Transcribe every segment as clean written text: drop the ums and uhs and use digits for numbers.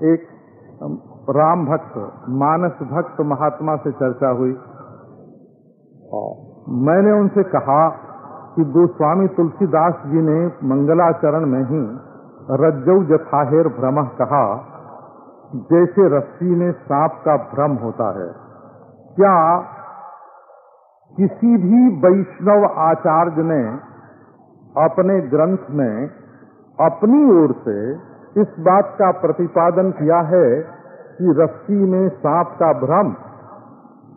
एक राम भक्त मानस भक्त महात्मा से चर्चा हुई। मैंने उनसे कहा कि गोस्वामी तुलसीदास जी ने मंगलाचरण में ही रज्जौ जथाहेर भ्रमः कहा, जैसे रस्सी में सांप का भ्रम होता है। क्या किसी भी वैष्णव आचार्य ने अपने ग्रंथ में अपनी ओर से इस बात का प्रतिपादन किया है कि रस्सी में सांप का भ्रम?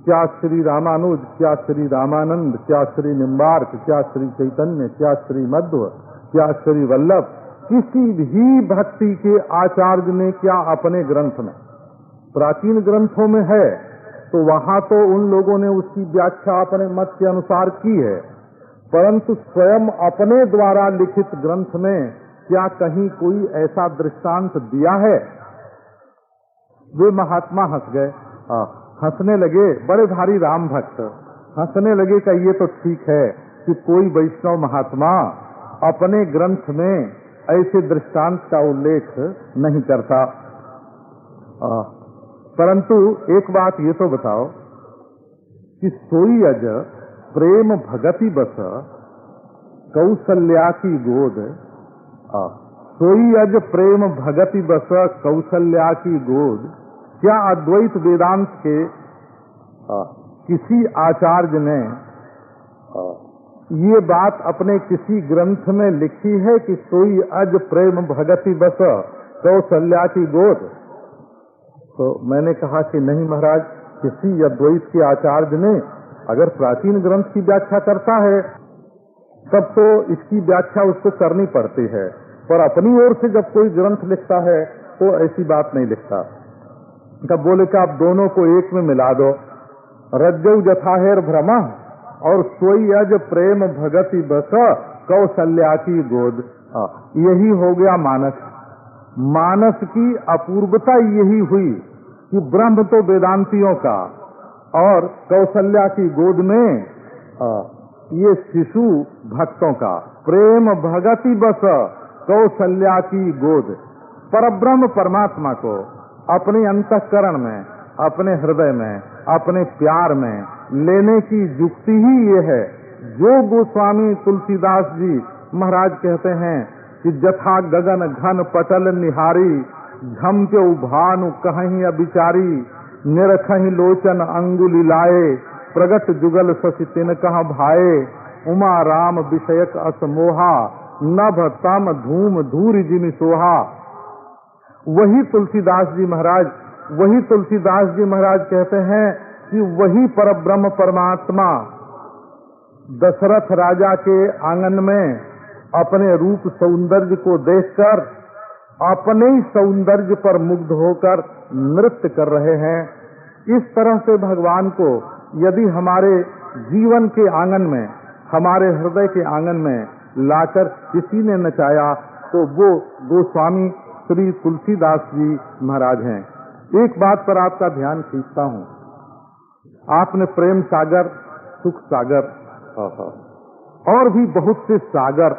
क्या श्री रामानुज, क्या श्री रामानंद, क्या श्री निम्बार्क, क्या श्री चैतन्य, क्या श्री मध्व, क्या श्री वल्लभ, किसी भी भक्ति के आचार्य ने क्या अपने ग्रंथ में, प्राचीन ग्रंथों में है तो वहां तो उन लोगों ने उसकी व्याख्या अपने मत के अनुसार की है, परंतु स्वयं अपने द्वारा लिखित ग्रंथ में क्या कहीं कोई ऐसा दृष्टांत दिया है? वे महात्मा हंस गए, हंसने लगे, बड़े भारी राम भक्त हंसने लगे कि ये तो ठीक है कि कोई वैष्णव महात्मा अपने ग्रंथ में ऐसे दृष्टांत का उल्लेख नहीं करता। परंतु एक बात ये तो बताओ कि सोई अज प्रेम भगति बस कौशल्या की गोद, सोई अज प्रेम भगति बस कौशल्या की गोद, क्या अद्वैत वेदांत के किसी आचार्य ने ये बात अपने किसी ग्रंथ में लिखी है कि सोई अज प्रेम भगति बस कौशल्या की गोद? तो मैंने कहा कि नहीं महाराज, किसी अद्वैत के आचार्य ने अगर प्राचीन ग्रंथ की व्याख्या करता है तब तो इसकी व्याख्या उसको करनी पड़ती है, पर अपनी ओर से जब कोई ग्रंथ लिखता है तो ऐसी बात नहीं लिखता। तब बोले कि आप दोनों को एक में मिला दो, रज्जौ जथाहेर भ्रमः और सोई अज प्रेम भगति बस कौशल्या की गोद, यही हो गया मानस। मानस की अपूर्वता यही हुई कि ब्रह्म तो वेदांतियों का और कौशल्या की गोद में ये शिशु भक्तों का। प्रेम भगति बस कौशल्या की गोद, परब्रह्म परमात्मा को अपने अंतःकरण में, अपने हृदय में, अपने प्यार में लेने की युक्ति ही ये है जो गोस्वामी तुलसीदास जी महाराज कहते हैं कि जथा गगन घन पटल निहारी, झम के उभानु कहीं अबिचारी, निरखहि लोचन अंगुली लाए, प्रगट जुगल शशि तिन कह भाए, उमा राम विषयक असमोहा, नभ तम धूम धूरि जिमि सोहा। वही तुलसीदास जी महाराज कहते हैं कि वही परब्रह्म परमात्मा दशरथ राजा के आंगन में अपने रूप सौंदर्य को देखकर अपने ही सौंदर्य पर मुग्ध होकर नृत्य कर रहे हैं। इस तरह से भगवान को यदि हमारे जीवन के आंगन में, हमारे हृदय के आंगन में लाकर किसी ने नचाया तो वो गोस्वामी श्री तुलसीदास जी महाराज हैं। एक बात पर आपका ध्यान खींचता हूँ, आपने प्रेम सागर, सुख सागर और भी बहुत से सागर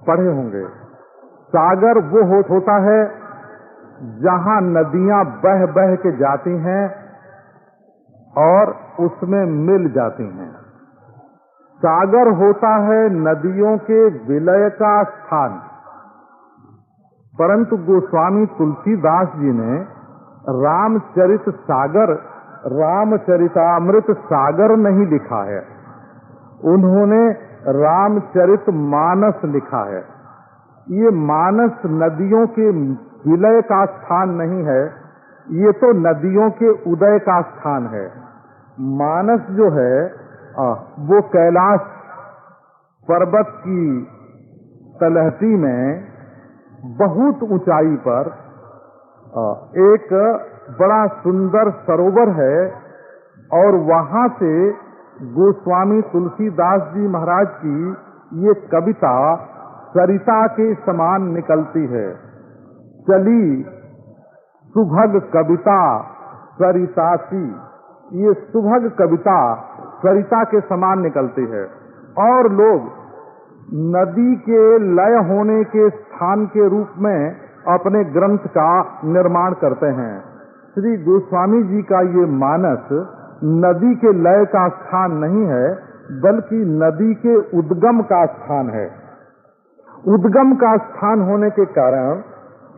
पढ़े होंगे। सागर वो होता है जहाँ नदियां बह बह के जाती हैं और उसमें मिल जाती हैं। सागर होता है नदियों के विलय का स्थान। परंतु गोस्वामी तुलसीदास जी ने रामचरित सागर, रामचरितामृत सागर नहीं लिखा है, उन्होंने रामचरित मानस लिखा है। ये मानस नदियों के विलय का स्थान नहीं है, ये तो नदियों के उदय का स्थान है। मानस जो है वो कैलाश पर्वत की तलहटी में बहुत ऊंचाई पर एक बड़ा सुंदर सरोवर है और वहां से गोस्वामी तुलसीदास जी महाराज की ये कविता सरिता के समान निकलती है। चली सुभग कविता सरितासी, ये सुभग कविता सरिता के समान निकलती है। और लोग नदी के लय होने के स्थान के रूप में अपने ग्रंथ का निर्माण करते हैं। श्री गोस्वामी जी का ये मानस नदी के लय का स्थान नहीं है, बल्कि नदी के उद्गम का स्थान है। उद्गम का स्थान होने के कारण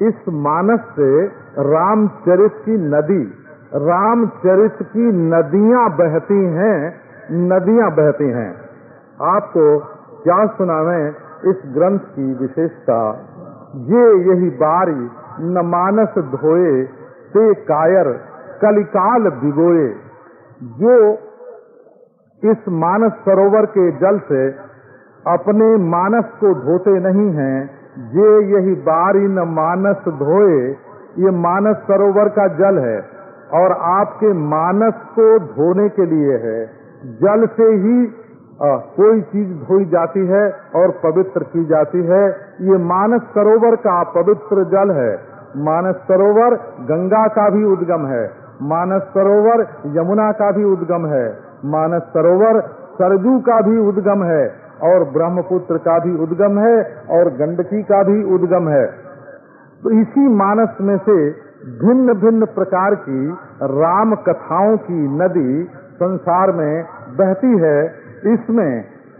इस मानस से रामचरित की नदी, रामचरित की नदियां बहती हैं, नदियां बहती हैं। आपको क्या सुनावें इस ग्रंथ की विशेषता। ये यही बारी न मानस धोए ते कायर कलिकाल भिगोए। जो इस मानस सरोवर के जल से अपने मानस को धोते नहीं हैं, ये यही बारी न मानस धोए। ये मानस सरोवर का जल है और आपके मानस को धोने के लिए है। जल से ही कोई चीज धोई जाती है और पवित्र की जाती है। ये मानस सरोवर का पवित्र जल है। मानस सरोवर गंगा का भी उद्गम है, मानस सरोवर यमुना का भी उद्गम है, मानस सरोवर सरजू का भी उद्गम है और ब्रह्मपुत्र का भी उद्गम है और गंडकी का भी उद्गम है। तो इसी मानस में से भिन्न भिन्न प्रकार की राम कथाओं की नदी संसार में बहती है। इसमें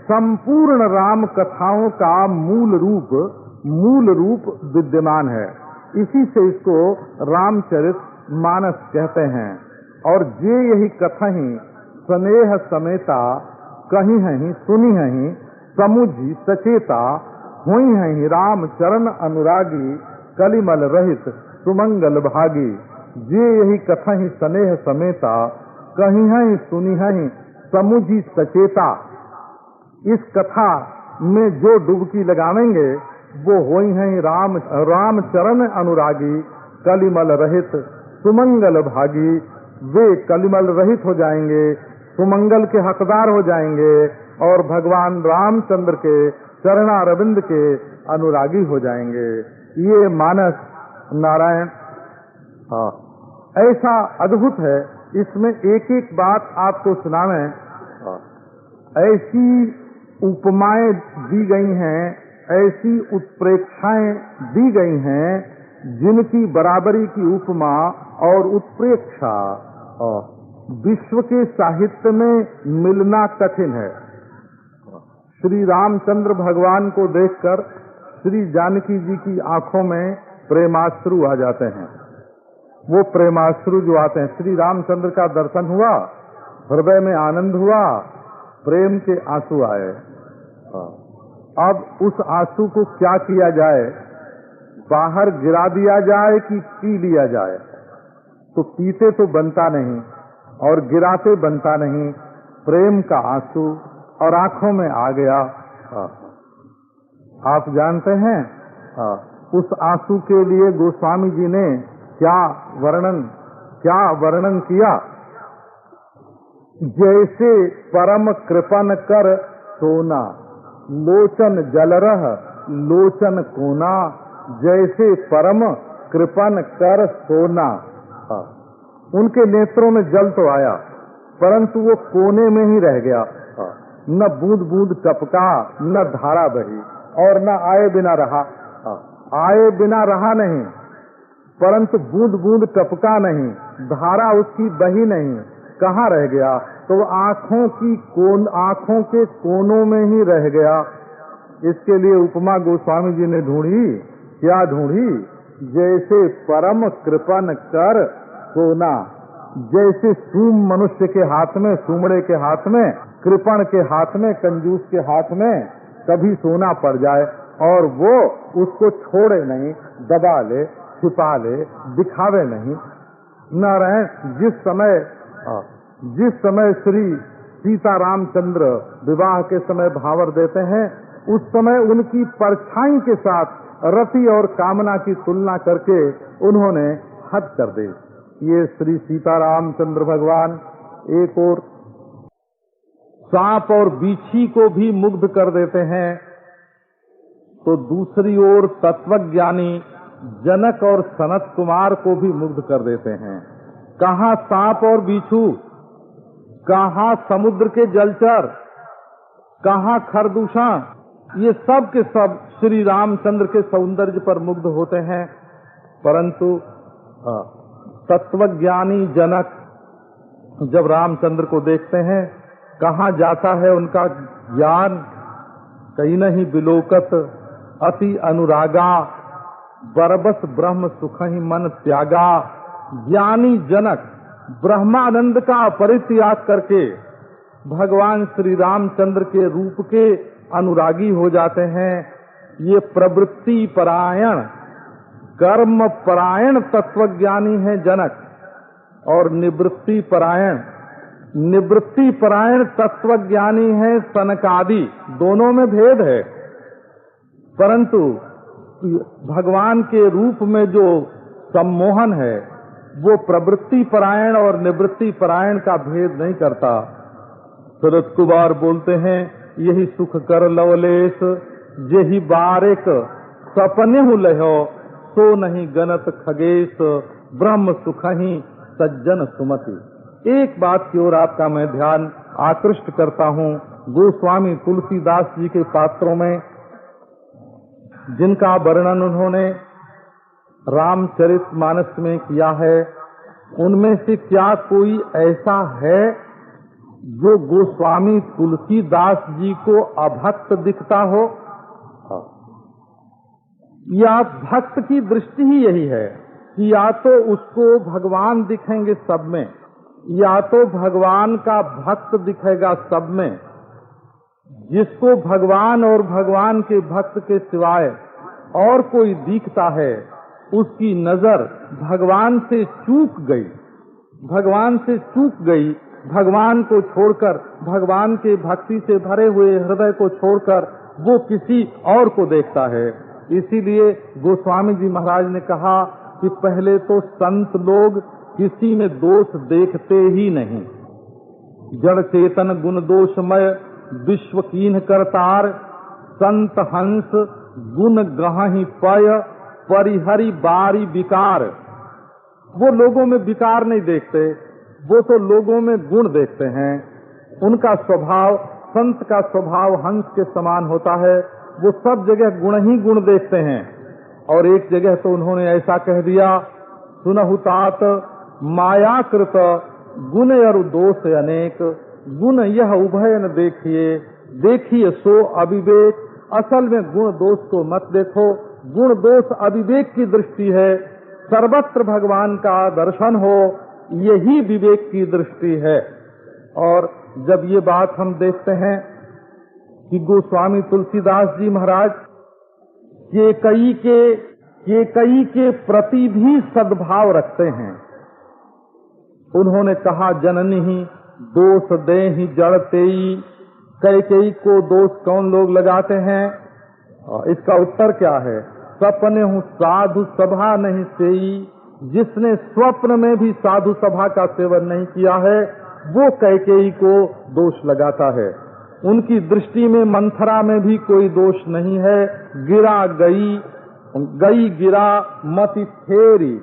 संपूर्ण राम कथाओं का मूल रूप विद्यमान है। इसी से इसको रामचरित मानस कहते हैं। और जे यही कथा ही स्नेह समेता कही हैं सुनी हैं समुझी सचेता हुई हैं राम चरण अनुरागी कलिमल रहित सुमंगल भागी। जे यही कथा ही स्नेह समेता कही हैं सुनी हैं समुझी सचेता। इस कथा में जो डुबकी लगावेंगे वो होई हैं राम चरण अनुरागी कलिमल रहित सुमंगल भागी। वे कलिमल रहित हो जाएंगे, सुमंगल के हकदार हो जाएंगे और भगवान रामचंद्र के चरणारविंद के अनुरागी हो जाएंगे। ये मानस नारायण ऐसा अद्भुत है। इसमें एक एक बात आपको सुनावें, ऐसी उपमाएं दी गई हैं, ऐसी उत्प्रेक्षाएं दी गई हैं जिनकी बराबरी की उपमा और उत्प्रेक्षा विश्व के साहित्य में मिलना कठिन है। श्री रामचंद्र भगवान को देखकर श्री जानकी जी की आंखों में प्रेमाश्रु आ जाते हैं। वो प्रेमाश्रु जो आते हैं, श्री रामचंद्र का दर्शन हुआ, हृदय में आनंद हुआ, प्रेम के आंसू आए। अब उस आंसू को क्या किया जाए, बाहर गिरा दिया जाए कि पी लिया जाए? तो पीते तो बनता नहीं और गिराते बनता नहीं। प्रेम का आंसू और आंखों में आ गया। आप जानते हैं उस आंसू के लिए गोस्वामी जी ने क्या वर्णन किया। जैसे परम कृपन कर सोना लोचन जलरह लोचन कोना। जैसे परम कृपन कर सोना। उनके नेत्रों में जल तो आया परंतु वो कोने में ही रह गया। न बूंद बूंद टपका, न धारा बही और न आए बिना रहा। आए बिना रहा नहीं, परंतु बूंद बूंद टपका नहीं, धारा उसकी बही नहीं। कहाँ रह गया? तो आँखों के कोनों में ही रह गया। इसके लिए उपमा गोस्वामी जी ने ढूंढी। क्या ढूंढी? जैसे परम कृपन कर सोना। जैसे सूम मनुष्य के हाथ में, सूमड़े के हाथ में, कृपण के हाथ में, कंजूस के हाथ में कभी सोना पड़ जाए और वो उसको छोड़े नहीं, दबा ले, छिपा ले, दिखावे नहीं। नारायण जिस समय श्री सीता रामचंद्र विवाह के समय भावर देते हैं, उस समय उनकी परछाई के साथ रति और कामना की तुलना करके उन्होंने हद कर दी। ये श्री सीता रामचंद्र भगवान एक और सांप और बीछी को भी मुग्ध कर देते हैं, तो दूसरी ओर तत्वज्ञानी जनक और सनत कुमार को भी मुग्ध कर देते हैं। कहाँ सांप और बिच्छू, कहाँ समुद्र के जलचर, कहाँ खरदूषण, ये सब के सब श्री रामचंद्र के सौंदर्य पर मुग्ध होते हैं। परंतु तत्वज्ञानी जनक जब रामचंद्र को देखते हैं, कहाँ जाता है उनका ज्ञान, कहीं नहीं बिलोकत अति अनुरागा, बरबस ब्रह्म सुख ही मन त्यागा। ज्ञानी जनक ब्रह्मानंद का परित्याग करके भगवान श्री रामचंद्र के रूप के अनुरागी हो जाते हैं। ये प्रवृत्ति परायण, कर्म परायण तत्वज्ञानी है जनक, और निवृत्ति परायण तत्वज्ञानी है सनकादि। दोनों में भेद है, परंतु भगवान के रूप में जो सम्मोहन है वो प्रवृत्ति परायण और निवृत्ति परायण का भेद नहीं करता। शरद कुमार बोलते हैं, यही सुख कर लवलेश, यही बारेक सपने लहो, सो नहीं गणत खगेश, ब्रह्म सुख ही सज्जन सुमति। एक बात की ओर आपका मैं ध्यान आकृष्ट करता हूँ। गोस्वामी तुलसीदास जी के पात्रों में जिनका वर्णन उन्होंने रामचरितमानस में किया है, उनमें से क्या कोई ऐसा है जो गोस्वामी तुलसीदास जी को अभक्त दिखता हो? या भक्त की दृष्टि ही यही है कि या तो उसको भगवान दिखेंगे सब में, या तो भगवान का भक्त दिखेगा सब में। जिसको भगवान और भगवान के भक्त के सिवाय और कोई दिखता है, उसकी नजर भगवान से चूक गई, भगवान को छोड़कर, भगवान के भक्ति से भरे हुए हृदय को छोड़कर वो किसी और को देखता है। इसीलिए गोस्वामी जी महाराज ने कहा कि पहले तो संत लोग किसी में दोष देखते ही नहीं। जड़ चेतन गुण दोषमय विश्व कीन करतार, संत हंस गुण गहि पय परिहरि बारी विकार। वो लोगों में विकार नहीं देखते, वो तो लोगों में गुण देखते हैं। उनका स्वभाव, संत का स्वभाव हंस के समान होता है, वो सब जगह गुण ही गुण देखते हैं। और एक जगह तो उन्होंने ऐसा कह दिया, सुनहु तात मायाकृत गुण और दोष अनेक, गुण यह उभय न देखिए सो अविवेक। असल में गुण दोष को मत देखो, गुण दोष अविवेक की दृष्टि है। सर्वत्र भगवान का दर्शन हो, यही विवेक की दृष्टि है। और जब ये बात हम देखते हैं कि गोस्वामी तुलसीदास जी महाराज केकई के प्रति भी सद्भाव रखते हैं। उन्होंने कहा, जननी ही दोष दे ही जड़तेई। कैकेयी को दोष कौन लोग लगाते हैं? इसका उत्तर क्या है? सपने हूँ साधु सभा नहीं सेई। जिसने स्वप्न में भी साधु सभा का सेवन नहीं किया है, वो कैकेयी को दोष लगाता है। उनकी दृष्टि में मंथरा में भी कोई दोष नहीं है। गिरा गई गिरा मति फेरी।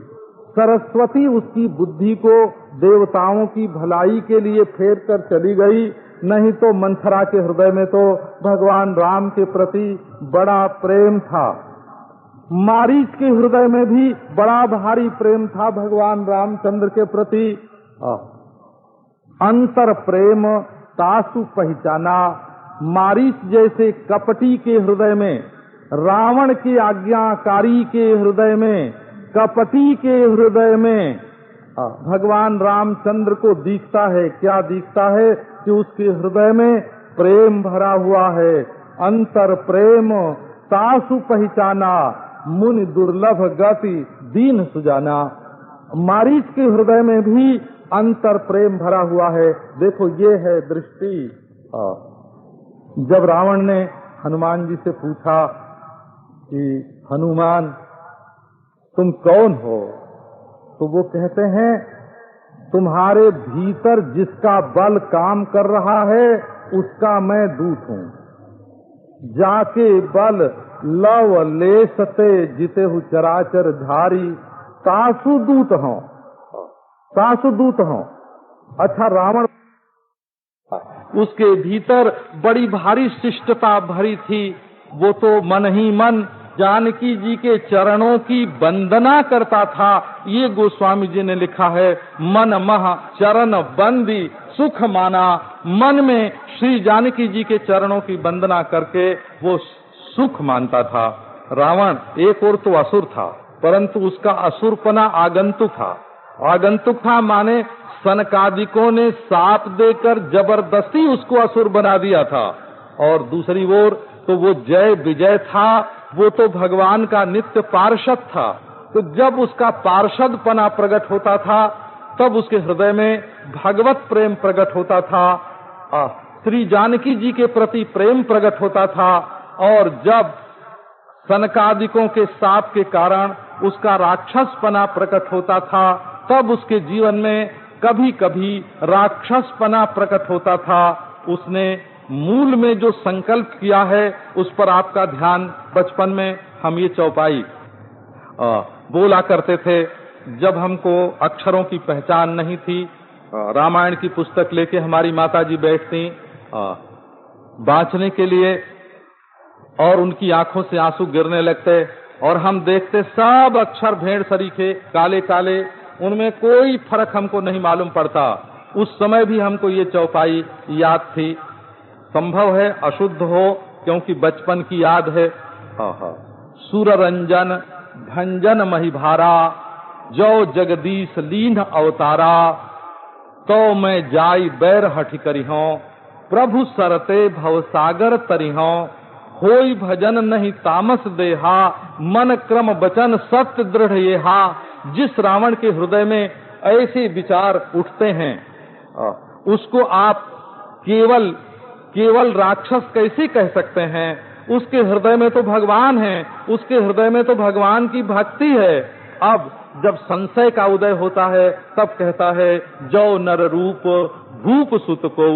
सरस्वती उसकी बुद्धि को देवताओं की भलाई के लिए फेर कर चली गई, नहीं तो मंथरा के हृदय में तो भगवान राम के प्रति बड़ा प्रेम था। मारीच के हृदय में भी बड़ा भारी प्रेम था भगवान रामचंद्र के प्रति। अंतर प्रेम तासु पहचाना। मारीच जैसे कपटी के हृदय में, रावण के आज्ञाकारी के हृदय में, कपटी के हृदय में भगवान रामचंद्र को दिखता है। क्या दिखता है? कि उसके हृदय में प्रेम भरा हुआ है। अंतर प्रेम तासु पहचाना, मुनि दुर्लभ गति दीन सुजाना। मारीच के हृदय में भी अंतर प्रेम भरा हुआ है। देखो, ये है दृष्टि। जब रावण ने हनुमान जी से पूछा कि हनुमान तुम कौन हो, तो वो कहते हैं, तुम्हारे भीतर जिसका बल काम कर रहा है उसका मैं दूत हूँ। जाके बल लव लेसते जिते हु चराचर धारी, तासु दूत हूँ। अच्छा, रावण उसके भीतर बड़ी भारी शिष्टता भरी थी। वो तो मन ही मन जानकी जी के चरणों की वंदना करता था। ये गोस्वामी जी ने लिखा है, मन मह चरण बंदी सुख माना। मन में श्री जानकी जी के चरणों की वंदना करके वो सुख मानता था। रावण एक और तो असुर था, परंतु उसका असुरपना आगंतुक था। आगंतुक था माने सनकादिकों ने साप देकर जबरदस्ती उसको असुर बना दिया था। और दूसरी ओर तो वो जय विजय था, वो तो भगवान का नित्य पार्षद था। तो जब उसका पार्षदपना प्रकट होता था, तब उसके हृदय में भगवत प्रेम प्रकट होता था, श्री जानकी जी के प्रति प्रेम प्रकट होता था। और जब सनकादिकों के शाप के कारण उसका राक्षसपना प्रकट होता था, तब उसके जीवन में कभी कभी राक्षसपना प्रकट होता था। उसने मूल में जो संकल्प किया है, उस पर आपका ध्यान, बचपन में हम ये चौपाई बोला करते थे। जब हमको अक्षरों की पहचान नहीं थी, रामायण की पुस्तक लेके हमारी माताजी बैठती बांचने के लिए, और उनकी आंखों से आंसू गिरने लगते, और हम देखते सब अक्षर भेड़ सरीखे काले काले, उनमें कोई फर्क हमको नहीं मालूम पड़ता। उस समय भी हमको ये चौपाई याद थी। संभव है अशुद्ध हो, क्योंकि बचपन की याद है। सुर रंजन भंजन महिभारा, जो जगदीश लीन अवतारा। तो मैं जाई बैर हठ करिहों, प्रभु सरते भवसागर तरिहों। होई भजन नहीं तामस देहा, मन क्रम वचन सत्य दृढ़ येहा। जिस रावण के हृदय में ऐसे विचार उठते हैं, उसको आप केवल राक्षस कैसे कह सकते हैं? उसके हृदय में तो भगवान है, उसके हृदय में तो भगवान की भक्ति है। अब जब संशय का उदय होता है, तब कहता है, जो नर रूप भूप सुत को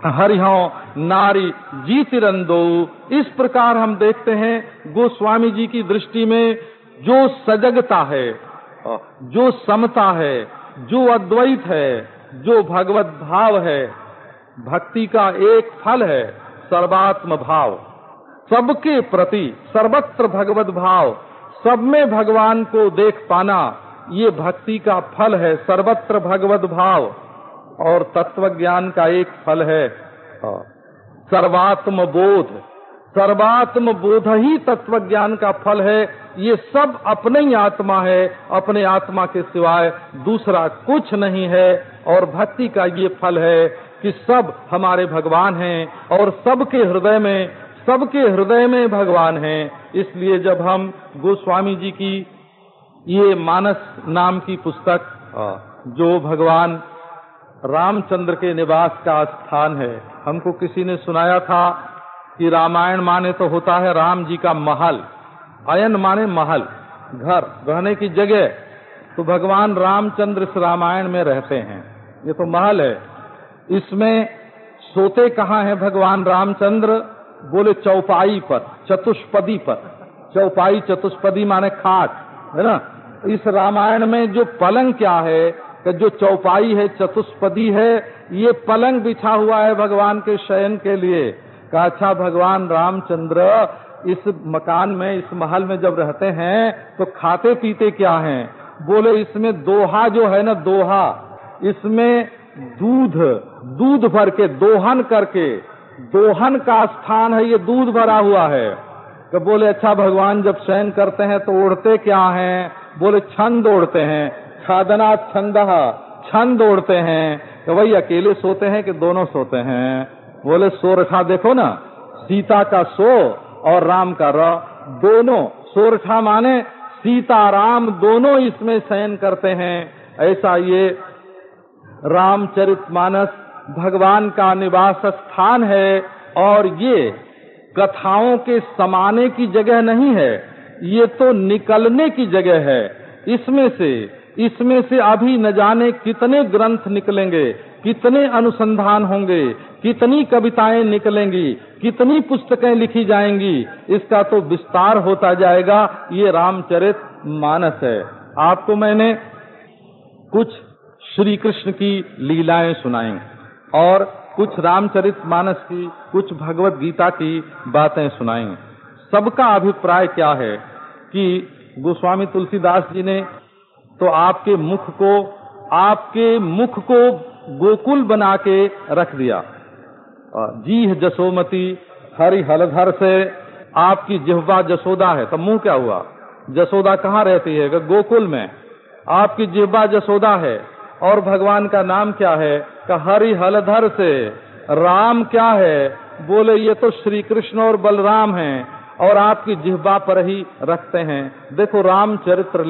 हरिहों नारी जीतिरंदो। इस प्रकार हम देखते हैं गोस्वामी जी की दृष्टि में जो सजगता है, जो समता है, जो अद्वैत है, जो भगवत भाव है, भक्ति का एक फल है सर्वात्म भाव। सबके प्रति सर्वत्र भगवत भाव, सब में भगवान को देख पाना, ये भक्ति का फल है, सर्वत्र भगवत भाव। और तत्व ज्ञान का एक फल है सर्वात्म बोध। सर्वात्म बोध ही तत्व ज्ञान का फल है। ये सब अपने ही आत्मा है, अपने आत्मा के सिवाय दूसरा कुछ नहीं है। और भक्ति का ये फल है कि सब हमारे भगवान हैं, और सबके हृदय में भगवान हैं। इसलिए जब हम गोस्वामी जी की ये मानस नाम की पुस्तक, जो भगवान रामचंद्र के निवास का स्थान है, हमको किसी ने सुनाया था कि रामायण माने तो होता है राम जी का महल, अयन माने महल, घर, रहने की जगह। तो भगवान रामचंद्र इस रामायण में रहते हैं, ये तो महल है। इसमें सोते कहाँ हैं भगवान रामचंद्र? बोले चौपाई पर, चतुष्पदी पर। चौपाई चतुष्पदी माने खाट, है ना। इस रामायण में जो पलंग क्या है, कि जो चौपाई है, चतुष्पदी है, ये पलंग बिछा हुआ है भगवान के शयन के लिए। कहा अच्छा, भगवान रामचंद्र इस मकान में, इस महल में जब रहते हैं तो खाते पीते क्या हैं? बोले इसमें दोहा जो है ना, दोहा, इसमें दूध भर के दोहन करके, दोहन का स्थान है, ये दूध भरा हुआ है। तो बोले अच्छा, भगवान जब शयन करते हैं तो ओढ़ते क्या हैं? बोले छंद ओढ़ते हैं, छादना छंदः, छंद ओढ़ते हैं। तो वही अकेले सोते हैं कि दोनों सोते हैं? बोले सोरठा देखो ना, सीता का सो और राम का र, दोनों सोरठा माने सीता राम दोनों इसमें शयन करते हैं। ऐसा ये रामचरितमानस भगवान का निवास स्थान है। और ये कथाओं के समाने की जगह नहीं है, ये तो निकलने की जगह है। इसमें से अभी न जाने कितने ग्रंथ निकलेंगे, कितने अनुसंधान होंगे, कितनी कविताएं निकलेंगी, कितनी पुस्तकें लिखी जाएंगी, इसका तो विस्तार होता जाएगा। ये रामचरित मानस है। आपको मैंने कुछ श्री कृष्ण की लीलाएं सुनाई और कुछ रामचरित मानस की, कुछ भगवत गीता की बातें सुनाई। सबका अभिप्राय क्या है कि गोस्वामी तुलसीदास जी ने तो आपके मुख को गोकुल बना के रख दिया। जीह जसोमती हरि हलधर से, आपकी जिह्वा जसोदा है, तब मुंह क्या हुआ? जसोदा कहाँ रहती है? गोकुल में। आपकी जिह्वा जसोदा है और भगवान का नाम क्या है? हरि हलधर से। राम क्या है? बोले ये तो श्री कृष्ण और बलराम हैं और आपकी जिह्वा पर ही रखते हैं। देखो रामचरित्र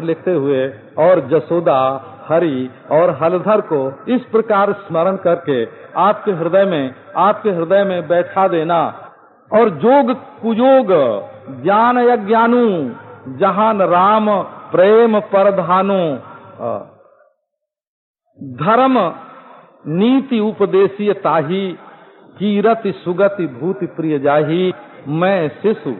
लिखते हुए और जसोदा, हरि और हलधर को इस प्रकार स्मरण करके आपके हृदय में बैठा देना। और जोग कुयोग ज्ञान अज्ञानू जहान राम प्रेम परधानु, धर्म नीति उपदेशीय ताही कीरति सुगति भूति प्रिय जाही। मैं शिशु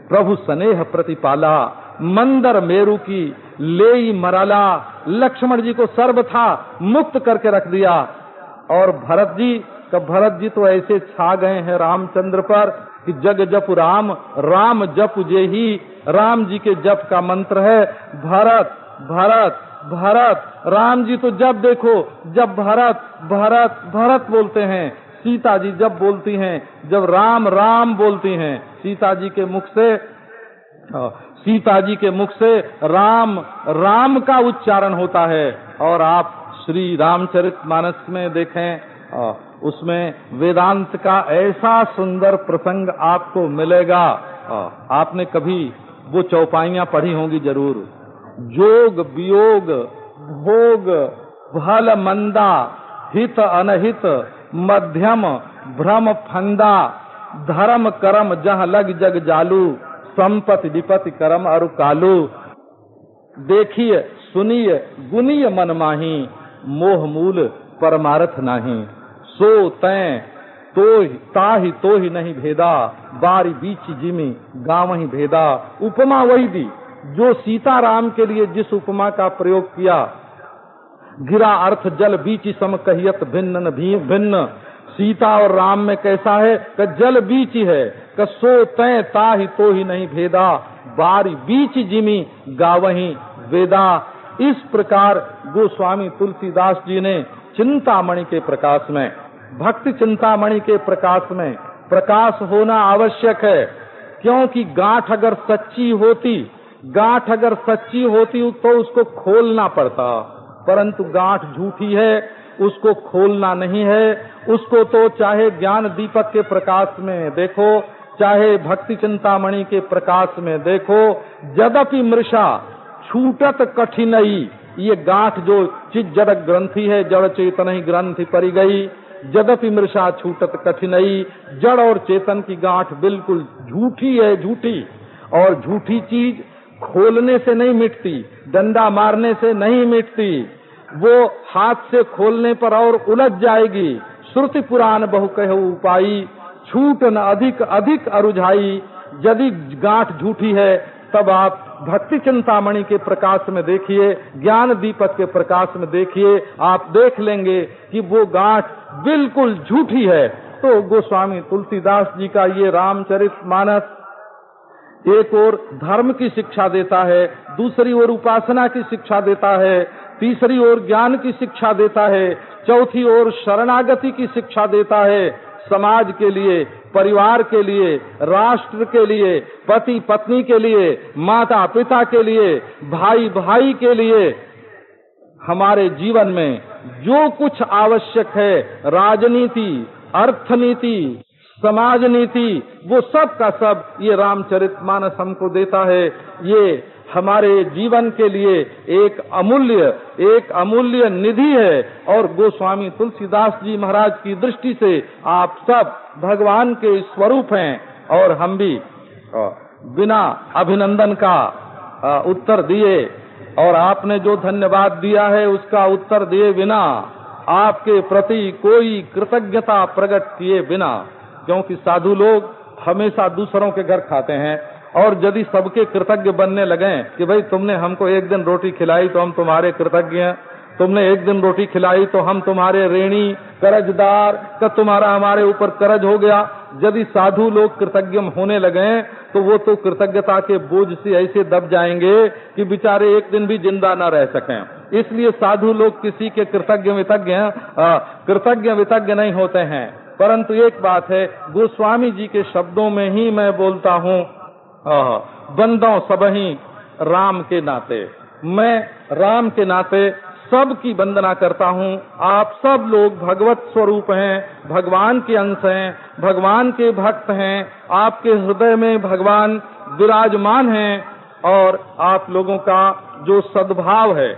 प्रभु स्नेह प्रतिपाला मंदर मेरु की लेई मराला। लक्ष्मण जी को सर्वथा मुक्त करके रख दिया। और भरत जी तो ऐसे छा गए हैं रामचंद्र पर कि जग जप राम, राम जप जेही। राम जी के जप का मंत्र है भरत भरत भरत। राम जी तो जब देखो जब भरत भरत भरत बोलते हैं। सीता जी जब बोलती हैं जब राम राम बोलती हैं। सीता जी के मुख से राम राम का उच्चारण होता है। और आप श्री रामचरितमानस में देखें उसमें वेदांत का ऐसा सुंदर प्रसंग आपको मिलेगा। आपने कभी वो चौपाइयां पढ़ी होंगी जरूर। जोग वियोग भोग भल मंदा हित अनहित मध्यम भ्रम फंदा धर्म करम जह लग जग जालू संपत्ति विपत्ति करम अरु कालू। देखिए सुनिए गुनिय मन माही मोह मूल परमार्थ नाही। सो तैं ताहि तो ही नहीं भेदा बारी बीच जिमी गाँव ही भेदा। उपमा वही दी जो सीताराम के लिए जिस उपमा का प्रयोग किया। गिरा अर्थ जल बीच सम कहियत भिन्न भिन्न। सीता और राम में कैसा है कि जल बीच है कि सो तैं ताहि तो ही नहीं भेदा बारी बीच जिमी गावही वेदा। इस प्रकार गोस्वामी तुलसीदास जी ने चिंतामणि के प्रकाश में, भक्ति चिंतामणि के प्रकाश में प्रकाश होना आवश्यक है। क्योंकि गांठ अगर सच्ची होती तो उसको खोलना पड़ता, परंतु गांठ झूठी है, उसको खोलना नहीं है। उसको तो चाहे ज्ञान दीपक के प्रकाश में देखो, चाहे भक्ति चिंतामणि के प्रकाश में देखो। यद्यपि मृषा छूटत कठिनई, ये गांठ जो चित जड़क ग्रंथि है, जड़ चेतन ही ग्रंथि परी गई। यद्यपि मृषा छूटत कठिनई, जड़ और चेतन की गांठ बिल्कुल झूठी है, झूठी। और झूठी चीज खोलने से नहीं मिटती, डंडा मारने से नहीं मिटती, वो हाथ से खोलने पर और उलझ जाएगी। श्रुति पुराण बहु कहु उपाई छूट न अधिक अधिक अरुझाई। यदि गांठ झूठी है तब आप भक्ति चिंतामणि के प्रकाश में देखिए, ज्ञान दीपक के प्रकाश में देखिए, आप देख लेंगे कि वो गांठ बिल्कुल झूठी है। तो गोस्वामी तुलसीदास जी का ये रामचरितमानस एक ओर धर्म की शिक्षा देता है, दूसरी ओर उपासना की शिक्षा देता है, तीसरी ओर ज्ञान की शिक्षा देता है, चौथी ओर शरणागति की शिक्षा देता है। समाज के लिए, परिवार के लिए, राष्ट्र के लिए, पति पत्नी के लिए, माता पिता के लिए, भाई भाई के लिए, हमारे जीवन में जो कुछ आवश्यक है, राजनीति, अर्थनीति, समाज नीति, वो सब का सब ये रामचरितमानस हमको देता है। ये हमारे जीवन के लिए एक अमूल्य निधि है। और गोस्वामी तुलसीदास जी महाराज की दृष्टि से आप सब भगवान के स्वरूप हैं। और हम भी बिना अभिनंदन का उत्तर दिए और आपने जो धन्यवाद दिया है उसका उत्तर दिए बिना, आपके प्रति कोई कृतज्ञता प्रकट किए बिना, क्योंकि साधु लोग हमेशा दूसरों के घर खाते हैं। और यदि सबके कृतज्ञ बनने लगे कि भाई तुमने हमको एक दिन रोटी खिलाई तो हम तुम्हारे कृतज्ञ हैं, तुमने एक दिन रोटी खिलाई तो हम तुम्हारे ऋणी, कर्जदार, का तुम्हारा हमारे ऊपर कर्ज हो गया, यदि साधु लोग कृतज्ञ होने लगे तो वो तो कृतज्ञता के बोझ से ऐसे दब जाएंगे कि बेचारे एक दिन भी जिंदा न रह सकें। इसलिए साधु लोग किसी के कृतज्ञ वितज्ञ नहीं होते हैं। परंतु एक बात है, गोस्वामी जी के शब्दों में ही मैं बोलता हूँ, बंदों सबही राम के नाते, मैं राम के नाते सबकी वंदना करता हूँ। आप सब लोग भगवत स्वरूप हैं, भगवान के अंश हैं, भगवान के भक्त हैं, आपके हृदय में भगवान विराजमान हैं और आप लोगों का जो सद्भाव है,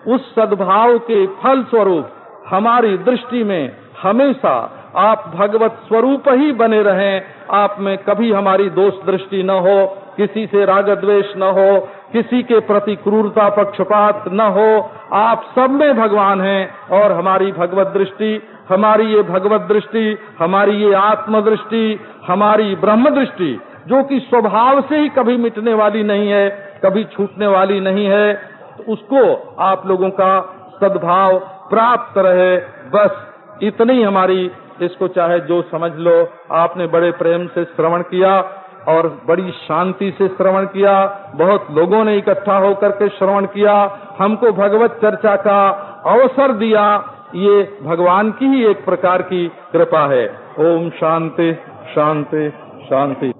उस सद्भाव के फल स्वरूप हमारी दृष्टि में हमेशा आप भगवत स्वरूप ही बने रहें। आप में कभी हमारी दोष दृष्टि न हो, किसी से राग द्वेष न हो, किसी के प्रति क्रूरता पक्षपात न हो। आप सब में भगवान हैं और हमारी भगवत दृष्टि, हमारी ये भगवत दृष्टि, हमारी ये आत्म दृष्टि, हमारी ब्रह्म दृष्टि, जो कि स्वभाव से ही कभी मिटने वाली नहीं है, कभी छूटने वाली नहीं है, तो उसको आप लोगों का सद्भाव प्राप्त रहे। बस इतनी हमारी, इसको चाहे जो समझ लो। आपने बड़े प्रेम से श्रवण किया और बड़ी शांति से श्रवण किया, बहुत लोगों ने इकट्ठा होकर के श्रवण किया, हमको भगवत चर्चा का अवसर दिया। ये भगवान की ही एक प्रकार की कृपा है। ओम शांति शांति शांति।